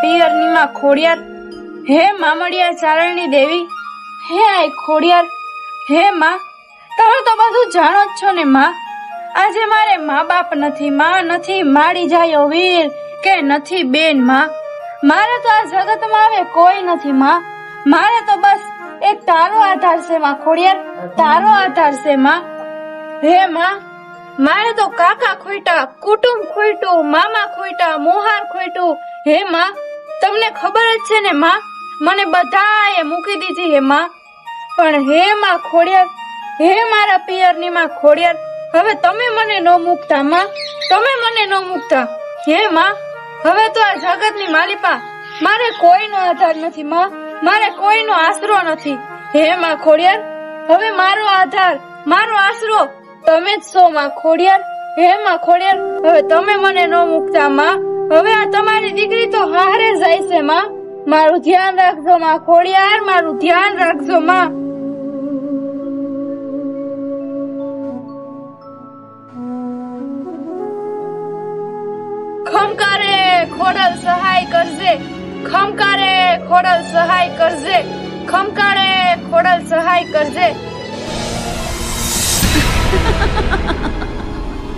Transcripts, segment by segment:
પિયરની માં ખોડિયાર, હે મામડિયા ચારણની દેવી, હે આઈ ખોડિયાર, હે માં તમે તો બધું જાણો જ છો ને માં. આજે મારે મા બાપ નથી, માં નથી, માડી જાયો વીર કે નથી બેન માં. મારે તો આ જગતમાં હવે કોઈ નથી માં. મારે તો બસ એક તારો આધાર છે માં ખોડિયાર, તારો આધાર છે માં. હે માં મારે તો કાકા ખોઈટા, કુટુંબ ખોઈટું, મામા ખોઈટા, મોહાર ખોઈટું. હે માં તમને ખબર જ છે ને માં, મને બધાએ મૂકી દીધી હે માં. પણ હે માં ખોડિયાર, હે મારા પિયરની માં ખોડિયાર, હવે તમે મને ન મૂકતા માં, તમે મને ન મૂકતા. હે માં હવે તો આ જગતની માલિપા મારે કોઈનો આધાર નથી માં, મારે કોઈનો આશરો નથી. હે માં ખોડિયાર હવે મારો આધાર, મારો આશરો તમે જ છો માં ખોડિયાર. હે માં ખોડિયાર હવે તમે મને ન મૂકતા માં. હવે આ તમારી દીકરી તો હારે જાય છે માં. મારું ધ્યાન રાખજો માં ખોડિયાર, મારું ધ્યાન રાખજો માં. ખમકારે ખોડલ સહાય કરજે, ખમકારે ખોડલ સહાય કરજે, ખમકારે ખોડલ સહાય કરજે.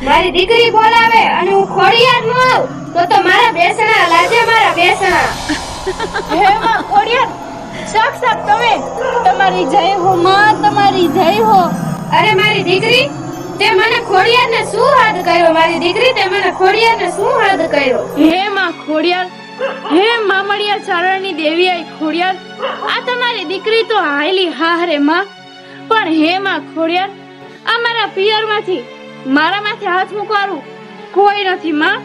મારી દીકરી બોલાવે અને હું ખોડિયાર ન આવું તો મારા બેસણા લાજે, મારા બેસણા. હે માં ખોડિયાર સાક્ષાત તમે, તમારી જય હો માં, તમારી જય હો. અરે મારી દીકરી તે મને ખોડિયારને શું હાદ કર્યો, મારી દીકરી તે મને ખોડિયારને શું હાદ કર્યો. હે માં ખોડિયાર, હે મામડિયા ચારણની દેવી આઈ ખોડિયાર, આ તમારી દીકરી તો હાયલી હારે માં. પણ હે માં ખોડિયાર આ મારા પિયરમાંથી મારા માથે હાથ મૂકવાનું કોઈ નથી માં,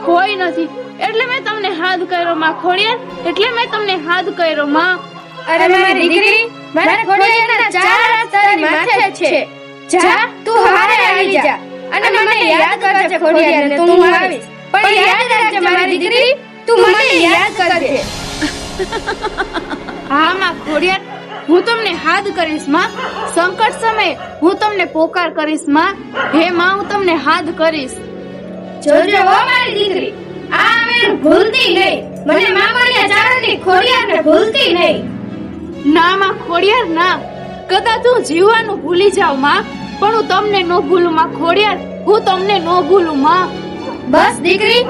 કોઈ નથી. એટલે મેં તમને હાથ કર્યો માં ખોડિયાર, એટલે મેં તમને હાથ કર્યો માં. અરે મારી દીકરી મારા ખોડિયારના ચાર હાથ તારી માથે છે. જા તું હારે આવી જા અને મને યાદ કરજે ખોડિયારને, તું આવીશ પણ યાદ રાખજે મારી દીકરી, તું મને યાદ કરજે. હા માં ખોડિયાર હું તમને હાથ કરીશ માં. સંકટ સમયે હું તમને પોકાર કરીશ માં. હે માં હું તમને હાથ કરીશ. જોજો હો મારી દીકરી, આ મેં ભૂલતી નહીં, મને મામડિયા ચારણની ખોડિયારને ભૂલતી નહીં. ના માં ખોડિયાર ના, કદાચ હું જીવવાનું ભૂલી જાઉં માં, પણ હું તમને ન ભૂલું માં ખોડિયાર, હું તમને ન ભૂલું માં. બસ દીકરી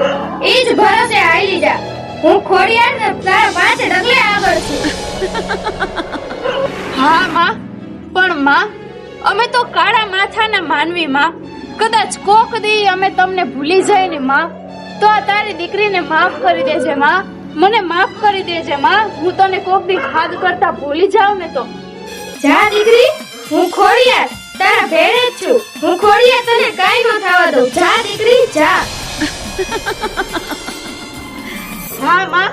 ઈ જ ભરોસે આલી જા, હું ખોડિયારને તારા પાછળ ડગલે આગળ છું. હા માં, પણ માં અમે તો કાળા માથાના માનવી માં, કદાચ કોક દી અમે તમને ભૂલી જાય ને માં, તો આ તારી દીકરીને માફ કરી દેજે માં, મને માફ કરી દેજે માં. હું તને કોક દી હાથ કરતા ભૂલી જાઉં ને તો. જા દીકરી, હું ખોડિયાર તારા ભેળે જ છું, હું ખોડિયાર તને કાઈ ન થવા દઉં. જા દીકરી જા. હા માં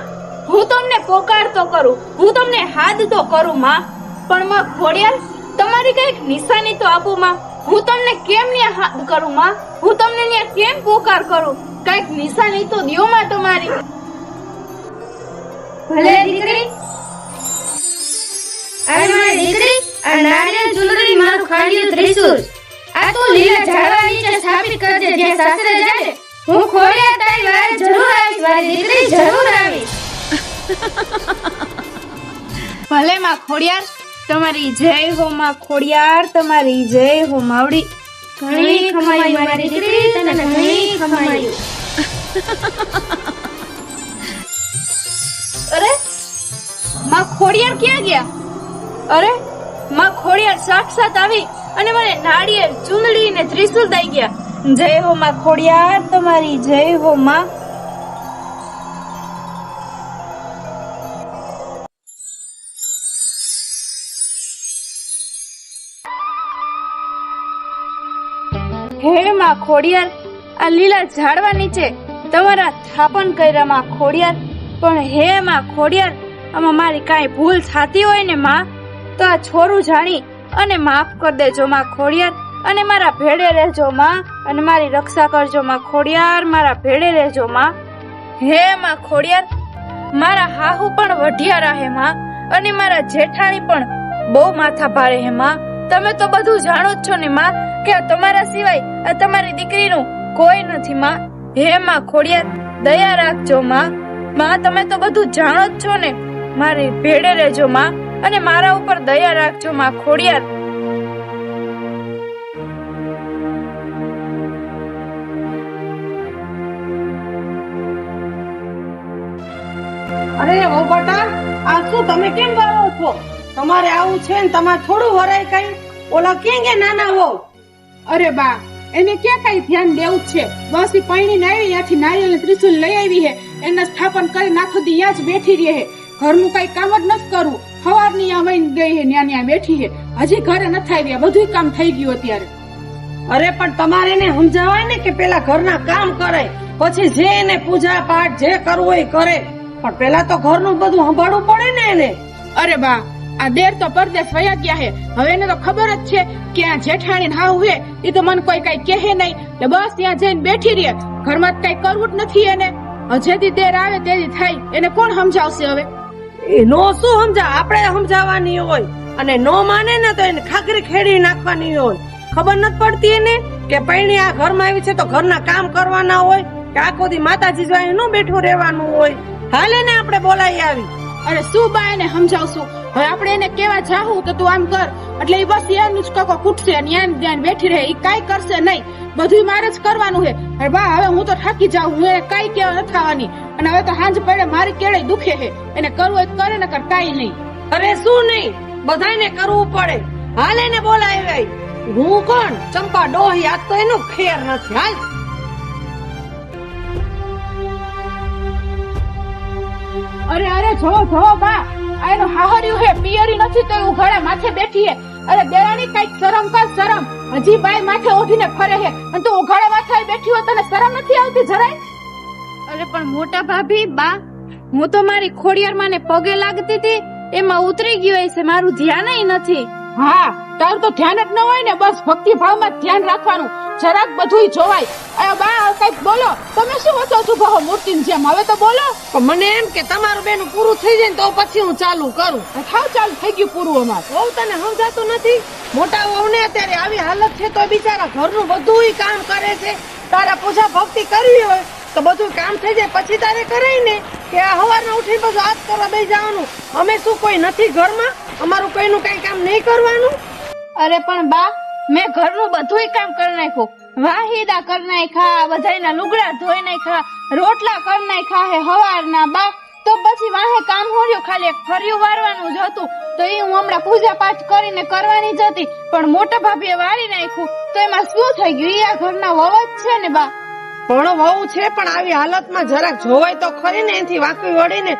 હું તમને પોકાર તો કરું, હું તમને હાથ તો કરું માં, પણ માં ખોડિયાર તમારી કઈક નિશાની તો આપો માં. હું તમને કેમ ન્યા હાથ કરું માં, હું તમને ન્યા કેમ પોકાર કરું, કઈક નિશાની તો દ્યો માં તમારી. ભલે દીકરી. અરે મારી દીકરી આ નારિયેળ ચૂંદડી મારું ખાંડિયું ત્રિશુલ, આ તું લીલા ઝાડવા નીચે સ્થાપિત કરજે જ્યાં સાસરે જાય. હું ખોડિયાર તારી વારે જરૂર આવીશ મારી દીકરી, જરૂર આવીશ. ભલે માં ખોડિયાર, તમારી જય હો માં ખોડિયાર, તમારી જય હો માવડી. ઘણી ખમાઈ મારી દીકરી, તને ઘણી ખમાયું. અરે માં ખોડિયાર ક્યાં ગયા? અરે માં ખોડિયાર સાક્ષાત આવી અને મને નાળિયેર ચૂંદડી ને ત્રિશુલ દઈ ગયા. જય હો માં ખોડિયાર, તમારી જય હો માં. હે માં ખોડિયાર, આ લીલા ઝાડવા નીચે તમારા સ્થાપન કર્યા માં ખોડિયાર. પણ હે માં ખોડિયાર આમાં મારી કાંઈ ભૂલ થતી હોય ને માં, તો આ છોરું જાણી અને માફ કરી દેજો માં ખોડિયાર, અને મારા ભેડે રહેજો માં, અને મારી રક્ષા કરજો માં ખોડિયાર, મારા ભેડે રહેજો માં. હે માં ખોડિયાર મારા હાહુ પણ વઢિયારા હે માં, અને મારા જેઠાણી પણ બહુ માથા ભારે હે માં. તમે તો બધું જાણો જ છો ને માં કે તમારા સિવાય આ તમારી દીકરીનું કોઈ નથી માં. હે માં ખોડિયાર દયા રાખજો માં, માં તમે તો બધું જાણો જ છો ને. મારી ભેડે રહેજો માં, અને મારા ઉપર દયા રાખજો માં ખોડિયાર. અરે ઓ બટા, આ શું તમે કેમ વાળો છો? તમારે આવું છે ને તમારે થોડું વરાય કઈ? ઓલા ક્યાં ગયા નાના હો? અરે બા, એને ક્યાં કઈ ધ્યાન દેવું છે? બસ ઈ પૈણીને આવી ત્યાંથી નારિયેળ ને ત્રિશુલ લઈ આવી હે, એને સ્થાપન કરી નાખો દી યા જ બેઠી રહે હે. ઘરનું કઈ કામ જ નથી કરવું. સવારની આ વઈને ગઈ હે, ન્યા બેઠી હે, હજી ઘરે નથી આવી. બધું કામ થઈ ગયું અત્યારે. અરે પણ તમારે એને સમજાવાય ને કે પેલા ઘરના કામ કરે, પછી જે એને પૂજા પાઠ જે કરવું હોય કરે, પણ પેલા તો ઘરનું બધું સંભાળવું પડે ને એને. અરે બા, આ દેર તો પરદેશ વયા ગયા હે. હવે એને તો ખબર જ છે કે આ જેઠાણી હાવ હે, એ તો મને કોઈ કઈ કહે નહીં. બસ ત્યાં જઈને બેઠી રહે, ઘરમાં કઈ કરવું જ નથી એને. જેથી દેર આવે તેથી થાય, એને કોણ સમજાવશે હવે? નો શું સમજા, આપણે સમજાવવાની હોય, અને નો માને ને તો એને ખાખરી ખેડી નાખવાની હોય. ખબર નથી પડતી એને કે પૈણી આ ઘરમાં આવી છે તો ઘરના કામ કરવાના હોય, કે આખો દી માતાજી જોઈને નો બેઠું રહેવાનું હોય. હાલે ને આપણે બોલાવી આવી. અરે શું બા એને સમજાવશું? હવે આપણે એને કેવા જાહું કે તું આમ કર, એટલે એ બસ એનું જ કકો કૂટશે અને ધ્યાન બેઠી રહે. એ કઈ કરશે નહીં, બધું મારે જ કરવાનું છે. અરે બા, હવે હું તો થાકી જાઉં, હું એને કઈ કેવા નથી આવવાની. અને હવે તો હાંજ પડે મારી કેળે દુખે છે. એને કરવું હોય કરે ને કર, કઈ નહીં. અરે શું નહીં, બધાને કરવું પડે. હાલે ને બોલાવી. હું કોણ? ચંપા ડોહી. આજ તો એનો ખેર નથી. હાલ. અરે જો બા, આ એનું હાહર્યું હે, પિયરી નથી તો એવું ઘરે માથે બેઠી હે. અરે દેરાણી કઈક શરમ કર, શરમ. હજી બાઈ માથે ઉઠીને ફરે હે, અને તું ઉઘાડે માથે બેઠી હોય તને શરમ નથી આવતી જરાય? અરે પણ મોટા ભાભી, બા, હું તો મારી ખોડિયાર માને પગે લાગતી હતી, એમાં ઉતરી ગયું હશે, મારું ધ્યાન નથી. હા, તારું તો ધ્યાન જ ન હોય ને. બસ ભક્તિ ભાવમાં ધ્યાન રાખવાનું, જરાક બધું જોવાય. અરે બા, કઈક બોલો. તમે શું હતો છો ભાવ મૂર્તિની જેમ? હવે તો બોલો. મને એમ કે તમારું બેનું પૂરું થઈ જાય તો પછી હું ચાલુ કરું. ખાવ ચાલુ થઈ ગયું પૂરું અમાર. વહુ તને સમજાતું નથી? મોટા વહુ ને અત્યારે આવી હાલત છે તો બિચારા ઘરનું બધું કામ કરે છે. તારા પૂજા ભક્તિ કરવી હોય તો બધું કામ થઈ જાય પછી તારે કરાય ને, કે આ સવારના ઉઠીને બધું હાથ કરવા બેસી જવાનું. અમે શું કોઈ નથી ઘરમાં? અમારું કોઈનું કઈ કામ નહીં કરવાનું? અરે પણ બા, મેં ઘરનું બધું કામ કરી નાખ્યું. વાહિદા કરી નાખ્યા, બધાના લુગડા ધોઈ નાખ્યા, રોટલા કરી નાખ્યા હે હવારના બા. તો પછી વાહે કામ હોર્યું, ખાલી એક ફરિયું વારવાનું જ હતું. તો એ હું હમણાં પૂજા પાઠ કરીને કરવાની જ હતી, પણ મોટા ભાભીએ વારી નાખ્યું. તો એમાં શું થઈ ગયું? એ આ ઘરના વવ જ છે ને બા. પણ વહુ છે, પણ આવી હાલતમાં જરાક જોવાય તો ખરી ને. એથી વાંકી વળીને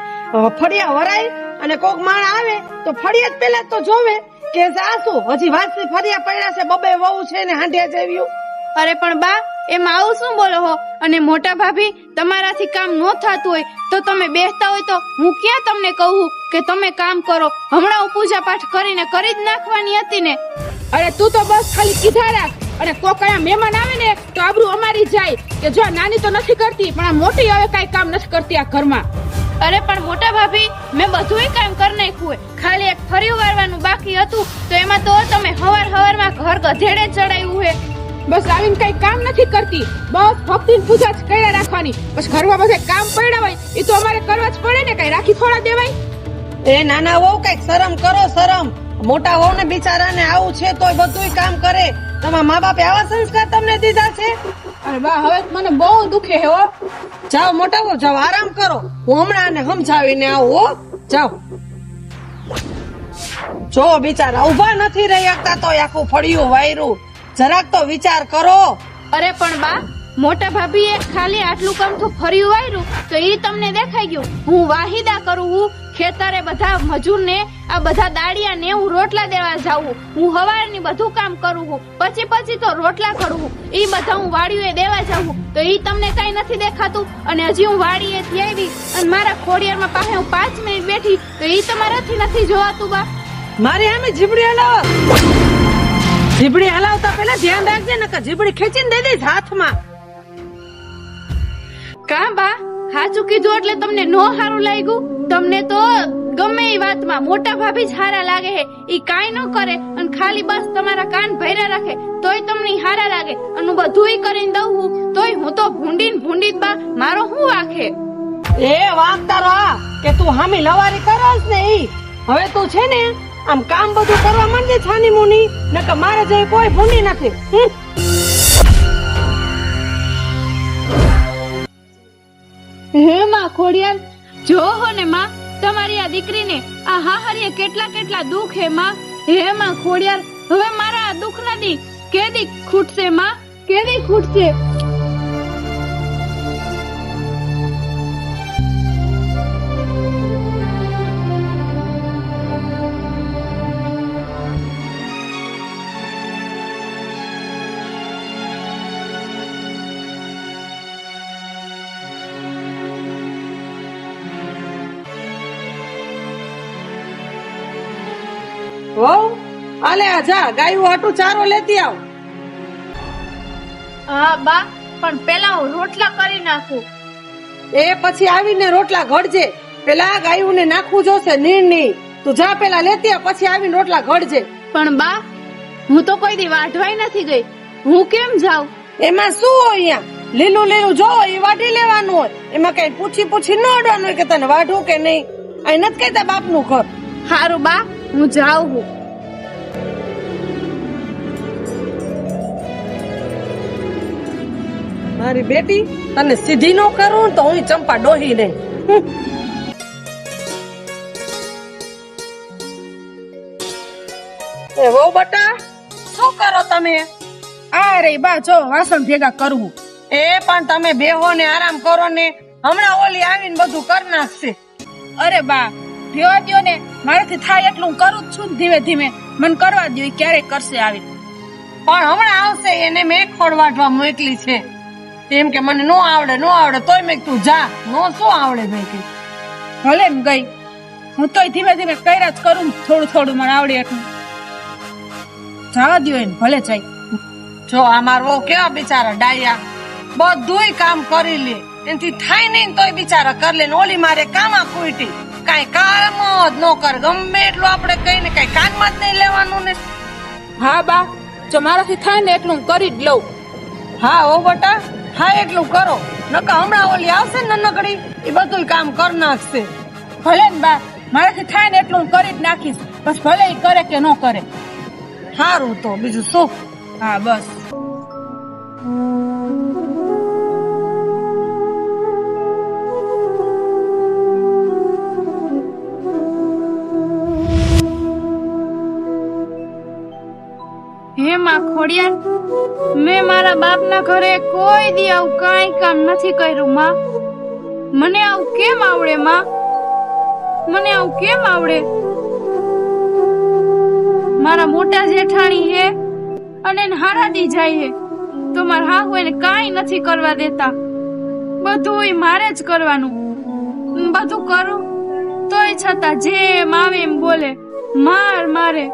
ફળિયા વરાય, અને કોક માણ આવે તો ફળિયા જ પેલા તો જોવે કે આ શું હજી વાંચી ફળિયા પડ્યા છે, બબે વહુ છે ને હાંડિયા જેવી. અરે પણ બા, એમાં આવું શું બોલો હો? અને મોટા ભાભી, તમારાથી કામ ન થતું હોય તો તમે બેસતા હોય તો હું ક્યાં તમને કહું કે તમે કામ કરો? હમણાં હું પૂજા પાઠ કરીને કરી જ નાખવાની હતી ને. અરે તું તો બસ ખાલી કીધા રાખ. અને કોક અહીંયા મહેમાન આવે ને તો આબરૂ અમારી જાય કે જો નાની તો નથી કરતી, પણ આ મોટી હવે કઈ કામ નથી કરતી આ ઘરમાં. અરે પણ મોટા ભાભી, મેં બધું કામ કરી નાખ્યું હોય, ખાલી એક ફરિયું વારવાનું બાકી હતું. તો એમાં તો તમે હવારમાં ઘર ગધેડે ચડાવ્યું હે. બસ આવીને કઈ કામ નથી કરતી. બસ ભક્તિની પૂજા જ કર્યા રાખવાની. બસ ઘરમાં બધે કામ પડ્યા હોય એ તો અમારે કરવા જ પડે ને, કઈ રાખી થોડા દેવાય? એ નાના વહુ કઈક શરમ કરો, શરમ. મોટા વહુ ને બિચારાને આવું છે તોય બધું કામ કરે. તમારા મા બાપે આવા સંસ્કાર તમને દીધા છે? અરે બા, હવે મને બહુ દુખે હે હો. જાઓ મોટા વહુ, જાઓ આરામ કરો. હું હમણાં ને સમજાવીને આવું હો. જાઓ. જો બિચારા ઉભા નથી રહી શકતા તો આખું ફળિયું વાયરું. જરાક તો વિચાર કરો. અરે પણ બા, મોટા ભાભીએ ખાલી આટલું કામ તો ફર્યું વાયરું તો એ તમને દેખાઈ ગયું. હું વાહિદા કરું, હું ખેતરે બધા મજૂરને આ બધા દાડિયાને હું રોટલા દેવા જાઉં, હું હવારની બધું કામ કરું છું, પછી તો રોટલા કરું છું, એ બધા હું વાડીએ દેવા જાઉં. તો એ તમને કઈ નથી દેખાતું? અને હજી હું વાડીએથી આવી અને મારા ખોડિયારમાં પાસે હું 5 મિનિટ બેઠી તો એ તમારાથી નથી જોવાતું બા? મારી સામે જીબડી હલાવ. જીબડી હલાવતા પેલા ધ્યાન રાખજે, નકર જીબડી ખેંચીને દઈ દઈશ હાથમાં. કા બા, સાચું કીધું એટલે તમને નો સારું લાગ્યું? તમને તો ગમે એ વાતમાં મોટા ભાભી જ હારા લાગે છે. ઈ કાઈ ન કરે અને ખાલી બસ તમારા કાન ભર્યા રાખે તોય તમને હારા લાગે. અને બધું કરીને દઉં તોય હું તો ભૂંડી બા, મારો શું વાંખે? એ વાક તારો આ કે તું હામી લવારી કરસ ને ઈ હવે તું છે ને આમ કામ બધું કરવા માંડે છાની મુની નકર મારે જેવી કોઈ ભૂંડી નથી હે માં ખોડિયાર જો હો ને માં તમારી આ દીકરીને આ હાહરીએ કેટલા કેટલા દુઃખ હે માં. હે માં ખોડિયાર હવે મારા આ દુઃખ નથી કેદી ખૂટશે માં, કેદી ખૂટશે? હો આલે આ જા ગાયું હાટું ચારો લેતી આવ. હા બા પણ પેલા હું રોટલા કરી નાખું. એ પછી આવીને રોટલા ઘડજે. પેલા ગાયુંને નાખવું જોશે નીરની. તું જા પેલા લેતી આવ પછી આવીને રોટલા ઘડજે. પણ બા હું તો કોઈ દી વાઢવાય નથી ગઈ, હું કેમ જાઉં? એમાં શું હોય અહીંયા લીલું લીલું જો એ વાઢી લેવાનું હોય. એમાં કઈ પૂછી પૂછી ન અડવાનું હોય કે તને વાઢું કે નહીં. અહીં નથી કહેતા બાપનું ઘર. હારું બા હું જાઉં હું. મારી બેટી તને સીધી નો કરું તો હું ચંપા ડોહી નહીં. એ વહુ બટા શું કરો તમે? અરે બા જો વાસણ ભેગા કરવું. એ પણ તમે બેહો ને આરામ કરો ને હમણાં ઓલી આવીને બધું કરી નાખશે. અરે બા રેવા દ્યો ને, મારાથી થાય એટલું કરું જ છું ને ધીમે ધીમે. મને કરવા દ્યો, ઈ ક્યારેક કરશે આવી. પણ હમણાં આવશે એને મેં ખોડ વાટવા મોકલી છે. એમ કે મને નો આવડે તોય મેં તું જા. નો શું આવડે મેં કે ભલે એમ ગઈ, હું તોય ધીમે ધીમે કર્યા જ કરું ને થોડું થોડું મને આવડે એટલું. જવા દ્યો એને ભલે જાય. જો આ મારો કેવા બિચારા ડાયા બધુંય કામ કરી લે એનાથી થાય નહીં તોય બિચારા કરી લે. ઓલી મારે કામા ફૂટી કઈ કામ જ ન કર. ગમે એટલું આપણે કઈ ને કઈ કાનમાં જ નહીં લેવાનું ને. હા બા જો મારાથી થાય ને એટલું કરી જ લઉં. હા ઓ બટા હા એટલું કરો નકર હમણાં ઓલી આવશે ને નનકડી એ બધું કામ કરી નાખશે. ભલે ને બા મારાથી થાય ને એટલું કરી જ નાખીશ. બસ ભલે ઈ કરે કે ન કરે. સારું તો બીજું શું. હા બસ. હે માં ખોડિયાર મેં મારા બાપના ઘરે કોઈ દી આવું કાંઈ કામ નથી કર્યું માં. મને આવું કેમ આવડે માં? મને આવું કેમ આવડે? મારા મોટા જેઠાણી હે અને હારાદી જાય હે તો મારા હાહુ એને કાંઈ નથી કરવા દેતા. બધું મારે જ કરવાનું. બધું કરું તોય છતાં જેમ આવે એમ બોલે મારે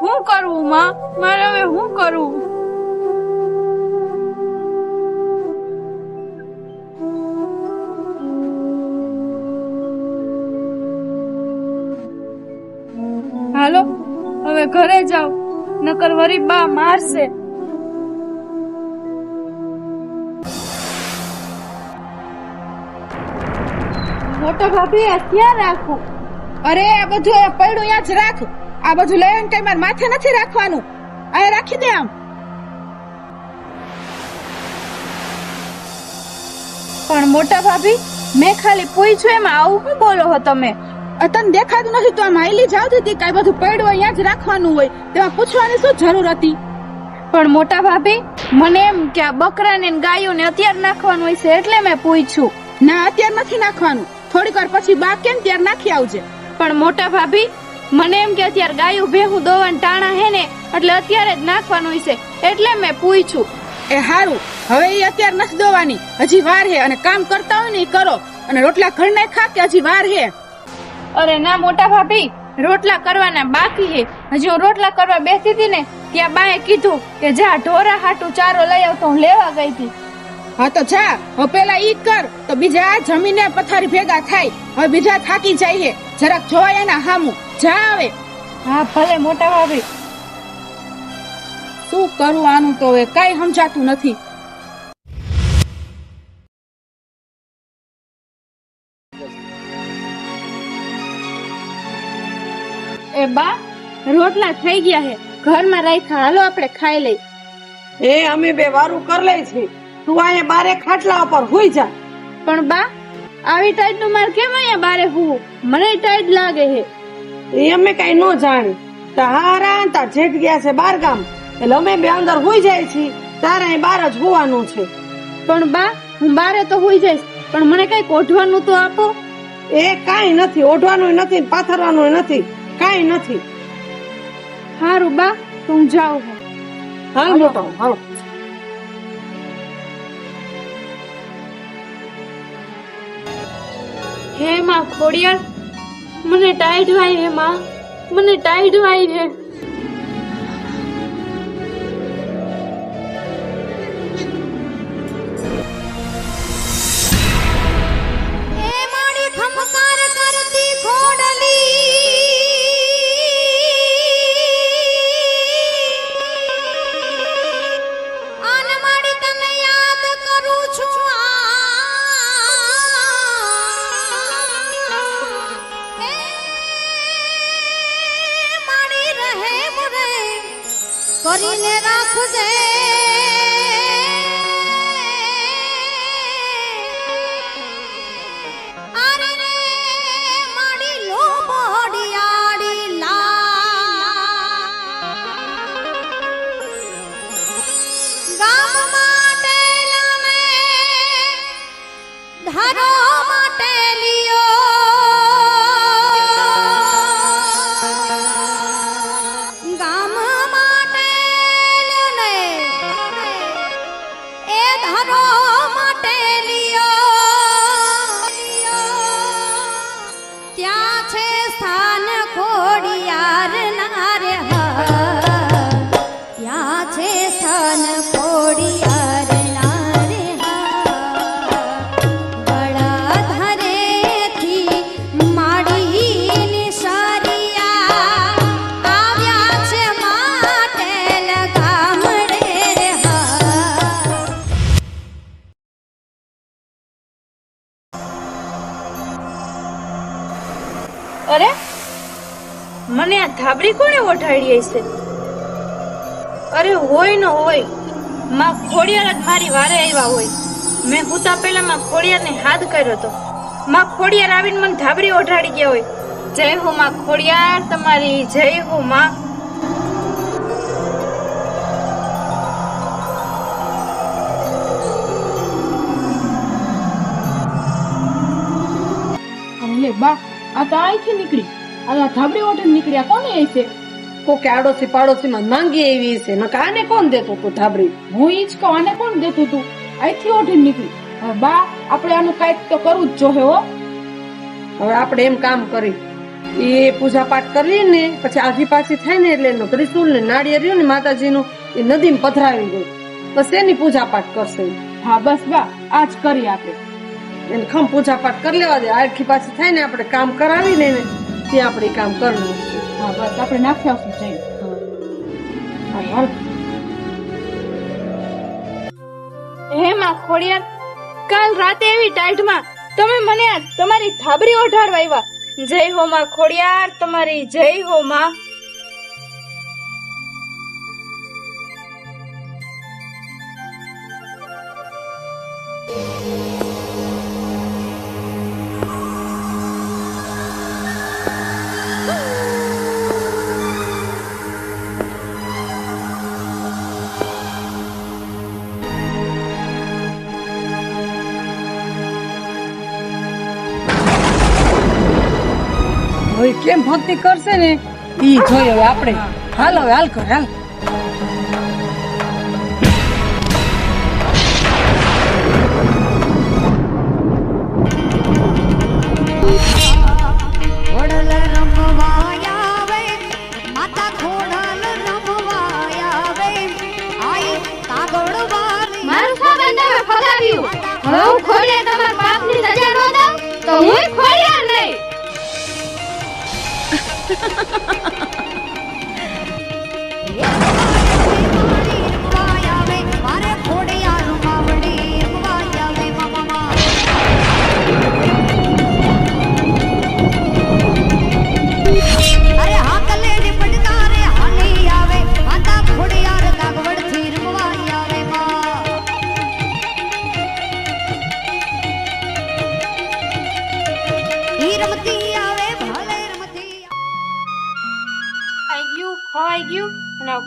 હું કરવું માં? મારે હવે હું કરવું? હાલો હવે ઘરે જાવ નકર વરી બા મારશે. મોટા ભાભી આ ક્યાં રાખું? અરે આ બધું અહીંયા પડ્યું અહીંયા જ રાખ. આ બધું લઈને કઈ મારે માથે નથી રાખવાનું. અહીંયા રાખી દે આમ. પણ મોટા ભાભી મેં ખાલી પૂછ્યું એમાં આવું શું બોલો હો તમે? તને દેખાતું નથી તો આમ હાલી જાવ હતી. કઈ બધું પડ્યું અહીંયા જ રાખવાનું હોય તેમાં પૂછવાની શું જરૂર હતી? પણ મોટા ભાભી મને એમ કે આ બકરાને ને ગાયોને અત્યારે નાખવાનું હોય છે એટલે મેં પૂછ્યું. ના અત્યારે નથી નાખવાનું, થોડીક વાર પછી બા કેમ ત્યારે નાખી આવજે. પણ મોટા ભાભી મને એમ કે અત્યારે ગાયું ભેહું દોવાન ટાણા હે ને એટલે અત્યારે જ નાખવાનું હોય છે એટલે મેં પૂછ્યું. એ હારું હવે એ અત્યારે નથી દોવાની, હજી વાર હે. અને કામ કરતા હોય ને એ કરો અને રોટલા ઘર ને ખા કે હજી વાર હે. અરે ના મોટા ભાભી રોટલા કરવાના બાકી હે. હજી હું રોટલા કરવા બેસી હતી ને ત્યાં બાએ કીધું કે જા ઢોરા હાટું ચારો લઈ આવ તો હું લેવા ગઈ હતી. હા તો જા હવે પેલા ઈ કર તો બીજા જમીને પથારી ભેગા થાય. હવે બીજા થાકી જાય જરાક જોવાય એના હામું જા આવે. હા ભલે મોટા ભાભી. શું કરું આનું તો હવે કઈ સમજાતું નથી. એ બા રોટલા થઈ ગયા હે, ઘરમાં રાખ્યા, હાલો આપણે ખાઈ લઈ. એ અમે બે વારું કર લઈ છે, તું અહીંયા બારે ખાટલા ઉપર હુઈ જા. પણ બા આવી ટાઈટ નું મારે કેમ અહીંયા બારે હું? મને ટાઈટ લાગે હે. એ અમે કઈ ન જાણી. તારા તા જેઠ ગયા છે બાર ગામ, એટલે અમે બે અંદર હુઈ જાય છીએ, તારે અહીં બાર જ હોવાનું છે. પણ બા હું બારે તો હોઈ જઈશ, પણ મને કઈ ઓઢવાનું તો આપો. એ કાઈ નથી, ઓઢવાનું નથી, પાથરવાનું નથી, કાઈ નથી. હારું બા તો હું જાઉં છું. હાલ મોટો હાલો. હે માં ખોડિયાર, મને ટાઈટ વાય હે માં, મને ટાઈટ વાય હે. એ માડી ખમકાર કરતી ખોડલી, આન માડી તને યાદ કરું છું. એ માડી રહે મુરે કરીને રાખજે. આરે રે માડી લોબડિયાડી લા, ગામ માટે લમે ધારો માટે લિયો, ગામ માટે લને એ ધારો માટે લિયો. ત્યાં છે સ્થાન ખોડિયાર ના રે હા, ત્યાં છે સ્થાન ખોડિયાર ના રે હા. ગળા ધરેથી માડી નિશારિયા આવ્યા છે માટેલ ગામડે રે હા. અરે મને આ ધાબળી કોણે ઓઢાડી હશે? અરે હોય ન હોય, માં ખોડિયાર જ મારી વારે આવ્યા હોય. મેં હુતા પહેલા માં ખોડિયારને હાથ કર્યો તો, માં ખોડિયાર આવીને મને ધાબળી ઓઢાડી ગયા હોય. જય હો માં ખોડિયાર તમારી, જય હો માં. લે બા, આ તો અહીંથી નીકળી, આ ધાબડી ઓઢે નીકળ્યા, કોને હશે? કોકે આડોશી પાડોશી માં માંગી એવી છે, ન કાને કોણ દેતો તું ધાબળી? હું ઈ જ કહું, આને કોણ દેતું તું? અહીંથી ઓઢે નીકળી. હવે બા આપણે આનું કાંઈક તો કરવું જ જોહે હો. હવે આપણે એમ કામ કરી, એ પૂજા પાઠ કરી ને પછી આઘી પાછી થાય ને એટલે એનું ત્રિશુલ ને નાળિયેર રહ્યું ને માતાજીનું એ નદીમાં પધરાવી દે, બસ એની પૂજા પાઠ કરશે. હા બસ બા, આ જ કરીએ આપણે. એને ખમ પૂજા પાઠ કરી લેવા દે, આખી પાછી થાય ને આપણે કામ કરાવી ને ત્યાં આપણે ઈ કામ કરવું છે. હા બસ આપણે નાખી આવશું જઈને. હા હાલ. હે માં ખોડિયાર, કાલ રાતે એવી ટાઈટમાં તમે મને આ તમારી ધાબળી ઓઢાડવા આવ્યા. જય હો માં ખોડિયાર તમારી, જય હો માં. હવે કેમ ભક્તિ કરશે ને ઈ જોઈએ હવે આપણે. હાલ હવે હાલ કર હાલ. ખોડલ રમવાય આવે, માતા ખોડલ રમવાય આવે, આઈ કાગળવાળી મારું સાબંદ હવે ફગાવ્યું. હવે હું ખોડિયાર તમારા પાપની સજા ન દઉં તો હું ખોડિયાર નહીં. એ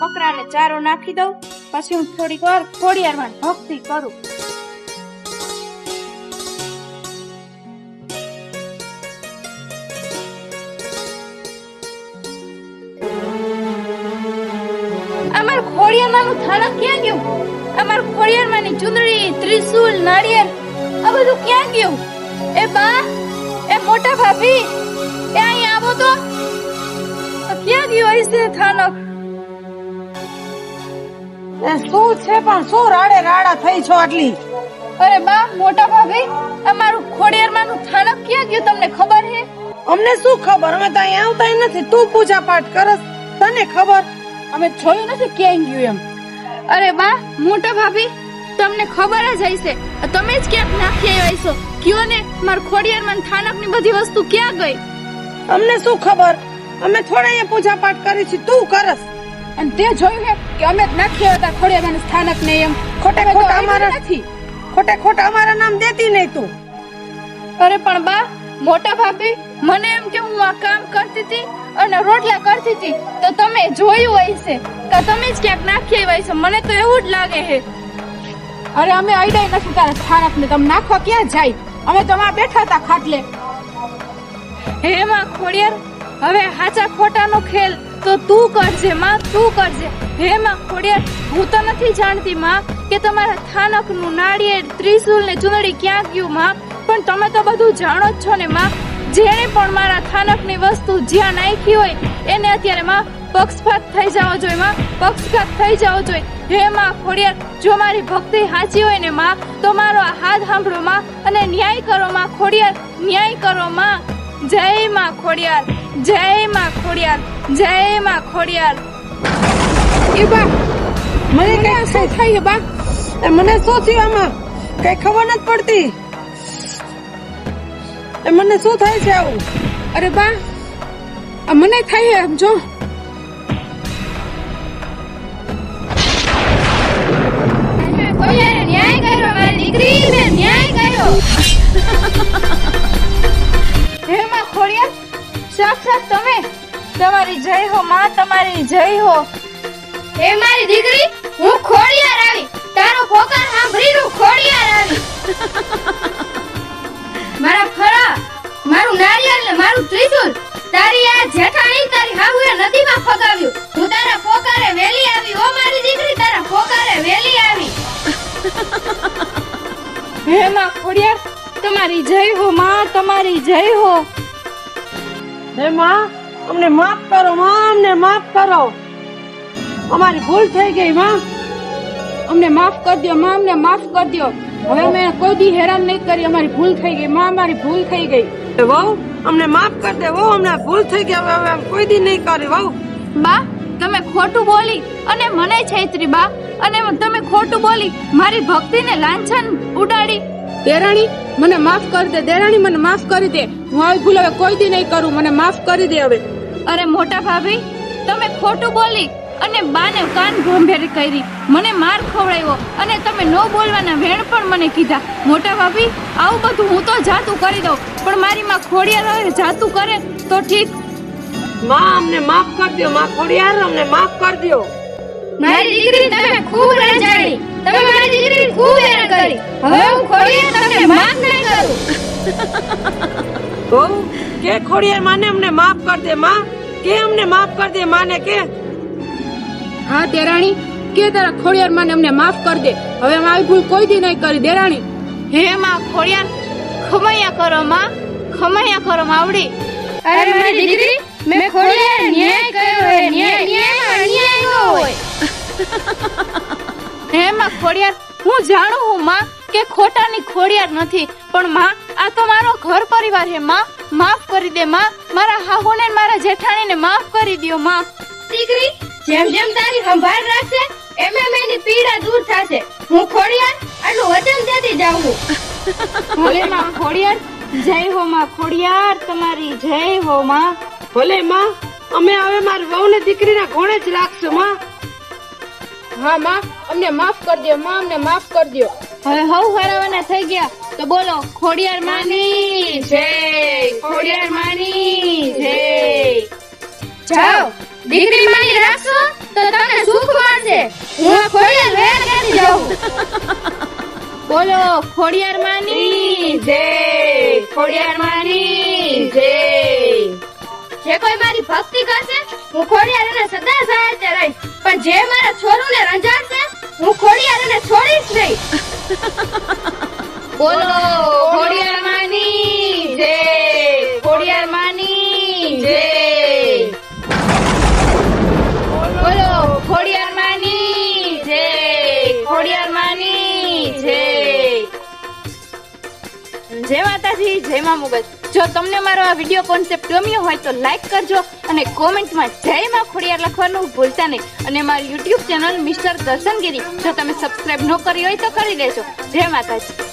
બકરાને ચારો નાખી દઉં, પછી હું થોડીક વાર ખોડિયારમાં ભક્તિ કરું. અમાર ખોડિયારમાંનું થાળક ક્યાં ગયું? અમાર ખોડિયારમાંની ચુંદડી, ત્રિશુલ, નાળિયેર આ બધું ક્યાં ગયું? એ બા, એ મોટા ભાભી, એ અહીં આવો તો. ક્યાં ગયું હશે થાનક? એ શું છે પણ શું રાડે રાડા થઈ છો આટલી? અરે બા, મોટા ભાભી, અમારું ખોડિયારમાંનું થાનક ક્યાં ગયું તમને ખબર છે? અમને શું ખબર, અમે તો અહીંયા આવતા નથી. તું પૂજા પાઠ કરસ, તને ખબર. અમે જોયું નથી ક્યાં ગયું એમ. અરે બા, મોટા ભાભી, તમને ખબર જ હશે, તમે જ ક્યાંક નાખી આવ્યા છો. કયો ને, મારા ખોડિયારમાં થાનકની બધી વસ્તુ ક્યાં ગઈ? અમને શું ખબર, અમે થોડા અહીંયા પૂજા પાઠ કરી છે, તું કરસ. અને તે જોયું હે કે અમે જ નાખી હતા ખોડિયારમાંનું સ્થાનક ને એમ. ખોટે અમે તો ખોટા આવ્યા અમારા નથી. ખોટા અમારા નામ દેતી નહીં તું. અરે પણ બા, મોટા ભાભી, મને એમ કે હું આ કામ કરતી હતી અને રોટલા કરતી હતી તો તમે જોયું હશે કે તમે જ ક્યાંક નાખી આવ્યા છો. મને તો એવું જ લાગે છે. અરે અમે આઈડાય નથી તારા સ્થાનક ને, તમે નાખવા ક્યાં જાય? અમે તો માં બેઠા હતા ખાટલે. હે માં ખોડિયાર, હવે હાચા ખોટાનો ખેલ તો તું કરજે માં, તું કરજે. હે માં ખોડિયાર, હું તો નથી જાણતી માં કે તમારા થાનકનું નાળિયેર, ત્રિશુલ ને ચુંદડી ક્યાં ગયું માં, પણ તમે તો બધું જાણો જ છો ને માં. જેણે પણ મારા થાનકની વસ્તુ જ્યાં નાખી હોય એને અત્યારે માં પક્ષપાત થઈ જવો જોઈએ માં, પક્ષપાત થઈ જવો જોઈએ. હે માં ખોડિયાર, જો મારી ભક્તિ સાચી હોય ને માં તો મારો આ હાથ સાંભળો માં અને ન્યાય કરો માં ખોડિયાર, ન્યાય કરો માં. જય માં ખોડિયાર, જય માં ખોડિયાર, જય માં ખોડિયાર. એ બા, મને કઈ શું થાય બા? મને શું થયું આમાં કઈ ખબર નથી પડતી. મને શું થાય છે આવું? અરે બા, આ મને થાય એમ જો. ખોડિયારે ન્યાય કર્યો મારી દીકરી, મેં ન્યાય કર્યો. હે માં ખોડિયાર, સાક્ષાત તમે, તમારી જય હો માં, તમારી જય હો. હે મારી દીકરી, હું ખોડિયાર આવી, તારો પોકાર સાંભળીને હું ખોડિયાર આવી. મારા ફરા, મારું નારિયેળ ને મારું ત્રિશુલ તારી આ જેઠાણી તારી હાહુએ નદીમાં ફગાવ્યું. હું તારા પોકારે વેલી આવી, ઓ મારી દીકરી, તારા પોકારે વેલી આવી. હે માં ખોડિયાર, તમારી જય હો માં, તમારી જય હો. હે માં, અમને માફ કરો માં, અમને માફ કરો. અમારી ભૂલ થઈ ગઈ માં. અમને માફ કરી દો માં, અમને માફ કરી દો. હવે અમે કોઈ દી હેરાન નહીં કરી, અમારી ભૂલ થઈ ગઈ માં, અમારી ભૂલ થઈ ગઈ. વહુ, અમને માફ કરી દે વહુ, અમને ભૂલ થઈ ગઈ. હવે અમે કોઈ દી નહીં કરી વહુ. બા, તમે ખોટું બોલી અને મને છેતરી બા, અને તમે ખોટું બોલી મારી ભક્તિને લાંછન ઉડાડી. દેરાણી, મને માફ કરી દે. દેરાણી, મને માફ કરી દે. હું આવી ભૂલ હવે કોઈ દી નહીં કરું, મને માફ કરી દે હવે. અરે મોટા ભાભી, તમે ખોટું બોલી અને બાને કાન ભંભેરી કરી, મને માર ખવડાવ્યો અને તમે નો બોલવાના વેણ પણ મને કીધા. મોટા ભાભી, આવું બધું હું તો જાતું કરી દઉં, પણ મારી માં ખોડિયાર હવે જાતું કરે તો ઠીક. માં, અમને માફ કરી દો માં ખોડિયાર, અમને માફ કરી દો. મારી દીકરી તમે ખૂબ રંજાડી, તમે મારી દીકરી ખૂબ હેરાન કરી. હવે હું ખોડિયાર તમને માફ નહીં કરું. વહુ, કે ખોડિયાર માને અમને માફ કરી દે માં, કે અમને માફ કરી દે માને કે. હા દેરાણી, કે તારા ખોડિયાર માને અમને માફ કરી દે. હવે અમે આવી ભૂલ કોઈ દી નહીં કરી. દેરાણી, હે માં ખોડિયાર, ખમૈયા કરો માં, ખમૈયા કરો માવડી. અરે મારી દીકરી, મેં ખોડિયાર ન્યાય કર્યો હે, ન્યાયમાં અન્યાય ન હોય. હે માં ખોડિયાર, હું જાણું હું માં કે ખોટાની ખોડિયાર નથી, પણ માં આ તો મારો ઘર પરિવાર હે માં, માફ કરી દે માં. મારા હાહુને ને મારા જેઠાણીને માફ કરી દો માં. દીકરી, જેમ જેમ તારી સંભાળ રાખશે એમ એમ એની પીડા દૂર થશે. હું ખોડિયાર આટલું વચન દેતી જાઉં છું. ભલે માં ખોડિયાર, જય હો માં ખોડિયાર, તમારી જય હો માં. ભલે માં, અમે હવે મારી વહુ ને દીકરીના ઘોડે જ રાખશું માં. હા માં, અમને માફ કરી દો માં, અમને માફ કરી દો. હવે હવ હરાવાના થઈ ગયા તો બોલો ખોડિયાર માની જય, ખોડિયાર માની જય. જાઓ, દીકરી માની રાખશો તો તમને સુખ મળશે. હું આ ખોડિયાર વેર કરી જાઉં. બોલો ખોડિયાર માની જય, ખોડિયાર માની જય. જે કોઈ મારી ભક્તિ કરશે હું ખોડિયાર એને સદા સહાયતા રહીશ, પણ જે મારા છોરુને રંજાડશે હું ખોડિયાર એને છોડીશ નહીં. બોલો ખોડિયાર માની જય, ખોડિયાર માની જય. બોલો ખોડિયાર માની જય, ખોડિયાર માની જય. જય માતાજી, જય મા મોગલ. જો તમને મારો આ વિડીયો કોન્સેપ્ટ ગમ્યો હોય તો લાઈક કરજો અને કોમેન્ટમાં જય માં ખોડિયાર લખવાનું ભૂલતા નહીં. અને મારી યુટ્યુબ ચેનલ મિસ્ટર દર્શનગીરી જો તમે સબસ્ક્રાઇબ ન કરી હોય તો કરી દેજો. જય માતાજી.